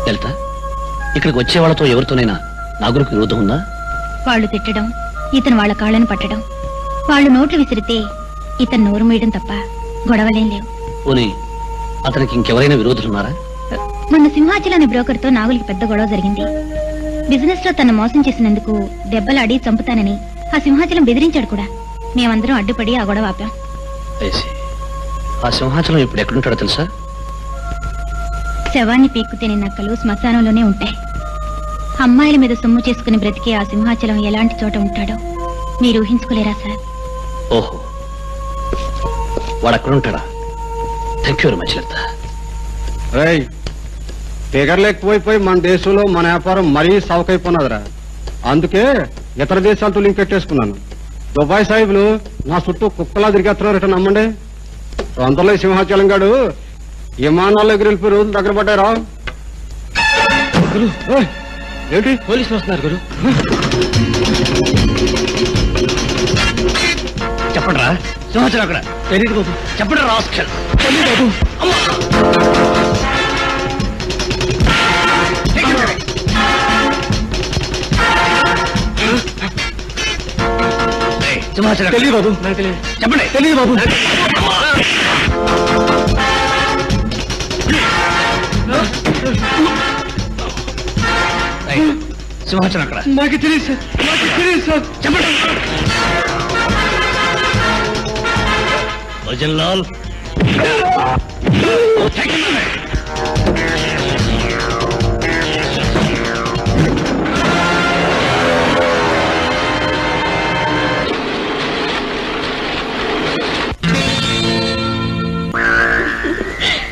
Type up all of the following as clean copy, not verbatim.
లలిత, ఇక్కడికి వచ్చే వాళ్ళతో ఎవరితోనైనా నాగులకు విరోధం ఉందా? వాళ్ళు తిట్టడం, ఇతను వాళ్ళ కాళ్ళని పట్టడం, వాళ్ళు నోట్లు విసిరితే ఇతను నోరు మేయడం తప్ప గొడవలేం లేవు. పోనీ అతనికి ఇంకెవరైనా విరోధులున్నారా? మొన్న సింహాచలం అనే బ్రోకర్ తో నాగులకి పెద్ద గొడవ జరిగింది. బిజినెస్ లో తన మోసం చేసినందుకు దెబ్బలాడి చంపుతానని ఆ సింహాచలం బెదిరించాడు కూడా. మేమందరం అడ్డుపడి ఆ గొడవ ఆపాం. ఆ సింహాచలం ఇప్పుడు ఎక్కడుంటాడో తెలుసా? శవాన్ని పీక్కు తినే నక్కలు శ్మశానంలోనే ఉంటాయి. అమ్మాయిల మీద సొమ్ము చేసుకుని బ్రతికే ఆ సింహాచలం ఎలాంటి చోట ఉంటాడో మీరు ఊహించుకోలేరా సార్? ఓహో, వాడు అక్కడుంటాడా? Thank you very much Lalitha. Figure లేకపోయిపోయి మన దేశంలో మన వ్యాపారం మరీ సవకైపోయినదిరా. అందుకే ఇతర దేశాలతో లింక్ పెట్టేసుకున్నాను. దుబాయ్ సాహిబులు నా చుట్టూ కుక్కలా తిరిగేస్తున్నారు. నమ్మండి, తొందరలో సింహాచలం గాడు విమానాల్లో ఎగిరిపోయి రోజులు దగ్గర పడ్డారా. ఏంటి పోలీసులు వస్తున్నారు గురు. చెప్పండి రా, సింహాచలం అక్కడ. తెలియదు బాబు. చెప్పండి రా. తెలియదు బాబు. సింహాచలం తెలియదు బాబు. నాకు తెలియదు. చెప్పండి. తెలియదు బాబు. సింహాచలం అక్కడ. నాకు తెలియదు సార్. నాకు తెలియదు సార్. చెప్పండి. భజన్ లాల్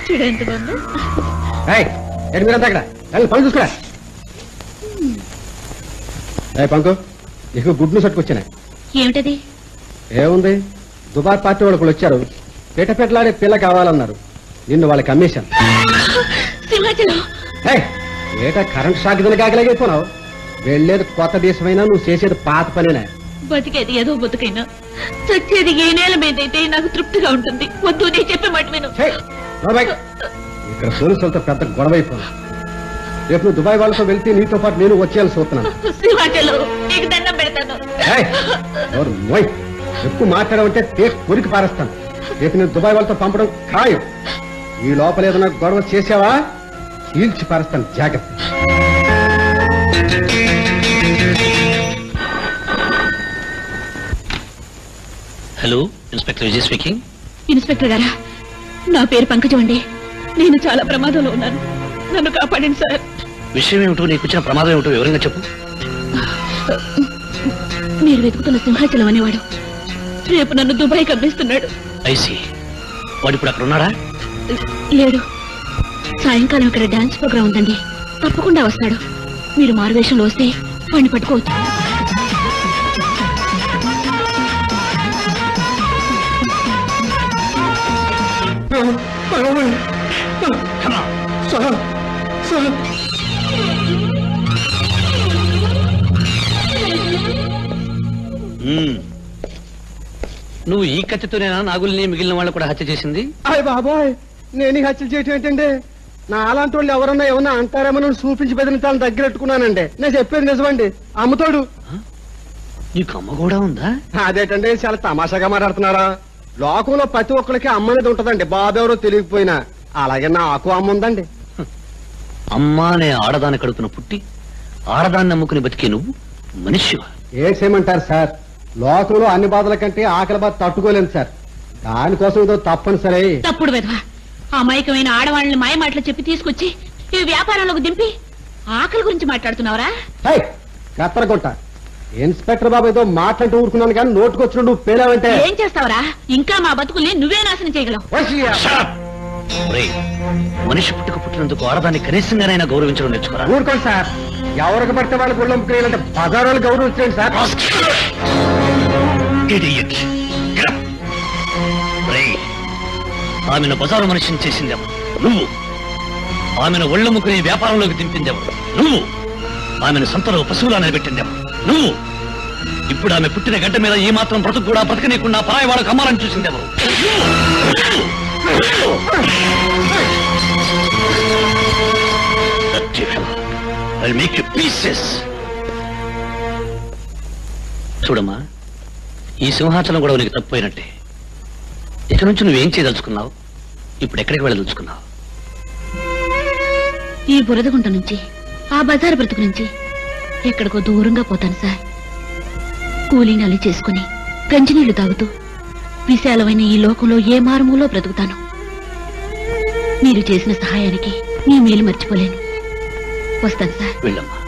చూడండి బాబు. మీరంతా అక్కడ పని చూసుకురా. పంకు, నీకు గుడ్ న్యూస్ పట్టుకొచ్చాను. ఏమిటది? ఏముంది, దుబాయ్ పార్టీ వాళ్ళు వచ్చారు. పెట్టలాడే పిల్ల కావాలన్నారు. నిన్ను వాళ్ళకి అమ్మేశాను. ఏటా కరెంట్ షాక్ దిన కాకలేకపోయినావు. వెళ్ళేది కొత్త దేశమైనా నువ్వు చేసేది పాత పనేనా? బతికేది ఏదో బతుకైనా, చచ్చేది ఏ నేల మీదైతే నాకు తృప్తిగా ఉంటుంది. వద్దు, నేను చెప్పే మాట విను. ఇక్కడ పోలీసులతో పెద్ద గొడవ అయిపోయింది. రేపు నువ్వు దుబాయ్ వాళ్ళతో వెళ్తే నీతో పాటు నేను వచ్చేయాల్సి వస్తున్నాను. ఎక్కువ మాట్లాడమంటే టేక్ కొరికి పారేస్తాను. రేపు నేను దుబాయ్ వాళ్ళతో పంపడం ఖాయం. ఈ లోపల ఏదైనా గొడవ చేసావా చీల్చి పారేస్తాను, జాగ్రత్త. Hello, inspector Vijay speaking. Inspector గారా, నా పేరు పంకజం అండి. నేను చాలా ప్రమాదంలో ఉన్నాను, నన్ను కాపాడండి సార్. విషయం ఏమిటో, నీకు వచ్చిన ప్రమాదం ఏమిటో వివరంగా చెప్పు. మీరు వెతుకుతున్న సింహాచలం అనేవాడు రేపు నన్ను దుబాయ్ కమ్మేస్తున్నాడు. ఐసీ. వాడు ఇప్పుడు అక్కడ ఉన్నాడా? లేడు. సాయంకాలం ఇక్కడ డాన్స్ ప్రోగ్రాం ఉందండి, తప్పకుండా వస్తాడు. మీరు మారువేషంలో వస్తే వాడిని పట్టుకోవచ్చు. నువ్వు ఈ కత్తితోనేనా నాగుల్ని మిగిలిన వాళ్ళు కూడా హత్య చేసింది? అయ్య బాబోయ్, నేను హత్యలు చేయటం ఏంటండి? నా అలాంటి వాళ్ళు ఎవరన్నా ఏమన్నా అంటారేమో చూపించి బెదిరించాలని దగ్గరెట్టుకున్నానండి. నేను చెప్పేది నిజమండి. అమ్మతోడు. నీకు అమ్మ కూడా ఉందా? అదేటండి, చాలా తమాషాగా మాట్లాడుతున్నారా? లోకంలో ప్రతి ఒక్కరికి అమ్మ అనేది ఉంటదండి, బాబెవరో తెలియకపోయినా. అలాగే నాకు అమ్మ ఉందండి. అమ్మ అనే ఆడదాని కడుపున పుట్టి ఆడదాన్ని నమ్ముకుని బతికే నువ్వు మనిషివా? ఏం చేయమంటారు సార్, లోకంలో అన్ని బాధల కంటే ఆకలి బాధ తట్టుకోలేను సార్. దానికోసం ఏదో తప్పనిసరి. తప్పుడు విధవా, అమాయకమైన ఆడవాళ్ళని మాయ మాటలు చెప్పి తీసుకొచ్చి ఈ వ్యాపారంలోకి దింపి ఆకలి గురించి మాట్లాడుతున్నావురా? కత్తరకొట్ట, ఇన్స్పెక్టర్ బాబు ఏదో మాట్లాడుతూ ఊరుకున్నాను కానీ నోటుకొచ్చిన నువ్వు పేలావంటే ఏం చేస్తావరా? ఇంకా మా బతుకుల్ని నువ్వే నాశనం చేయగలవు. మనిషి పుట్టుకు పుట్టినందుకు ఆడదాన్ని కనీసంగానైనా గౌరవించడం నేర్చుకోరా? ఊరుకోండి సార్, ఎవరికి పడితే వాళ్ళు గుళ్ళం ముక్కలేదంటే బజార్ వాళ్ళు గౌరవించండి సార్. ఆమెను బజారు మనిషిని చేసిందెవరు? నువ్వు. ఆమెను ఒళ్ళ ముక్కుని వ్యాపారంలోకి దింపిందెవరు? నువ్వు. ఆమెను సంతలో పశువులా నిలబెట్టిందెవరు? నువ్వు. ఇప్పుడు ఆమె పుట్టిన గడ్డ మీద ఈ మాత్రం బ్రతుకు కూడా బ్రతకనీయకుండా పరాయి వాళ్ళకు అమ్మాలని చూసిందెవరు? I'll make you pieces. చూడమ్మా, ఈ సింహాచలం కూడా నీకు తప్పిపోయినట్టే. ఇక నుంచి నువ్వేం చేయదలుచుకున్నావు? ఇప్పుడు ఎక్కడికి వెళ్ళదలుచుకున్నావు? ఈ బురదగుంట నుంచి, ఆ బజారు బ్రతుకు నుంచి ఎక్కడికో దూరంగా పోతాను సార్. కూలీనాలు చేసుకుని గంజినీళ్లు తాగుతూ విశాలమైన ఈ లోకంలో ఏ మారుమూలో బ్రతుకుతాను. మీరు చేసిన సహాయానికి మీ మేలు మర్చిపోలేను. వస్తాను సార్. వెళ్ళమ్మా.